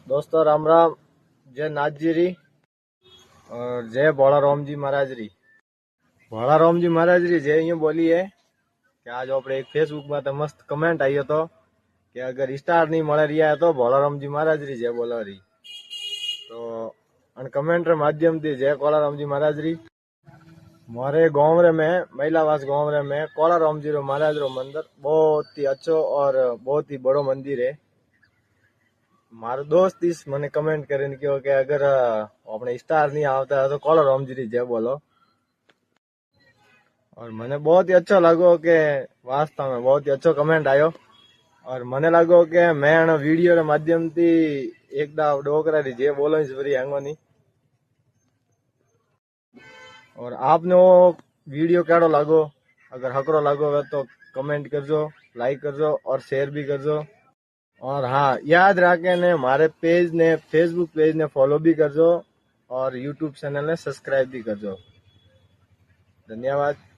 दोस्तों राम राम। जय नाथजीरी और जय भोला राम जी महाराज री। भोला राम जी महाराज री जय यूं बोली है कि आज આપણે એક ફેસબુક માં તો મસ્ત કમેન્ટ આવી હતો કે અગર સ્ટાર नहीं મળે રહ્યા तो भोला राम जी महाराज री जय बोला रही। तो अन कमेंट रे माध्यम थी जय कोला राम जी महाराज री। मारे गांव रे में महिलावास गांव रे में कोला राम जी रो महाराज रो मंदिर बहुत ही अच्छो और बहुत ही बड़ो मंदिर है। मारो दोस्त इस मैंने कमेंट કરીને કહ્યો કે અગર આપણે સ્ટાર नहीं આવતા તો કોલા રામજી રી जय बोलो। और मैंने बहुत ही अच्छा लगो कि वास्तव में बहुत ही अच्छो कमेंट आयो। और मैंने लगो कि मैं वीडियो रे माध्यम थी एक डोकरा री जय बोलो फ्री हैंगो नहीं। और आपने वो वीडियो केड़ो लगो, अगर हकरो लगो तो कमेंट करजो, लाइक करजो और शेयर भी करजो। और हाँ याद रखे ने मारे पेज ने फेसबुक पेज ने फॉलो भी करजो और यूट्यूब चैनल ने सब्सक्राइब भी करजो। धन्यवाद।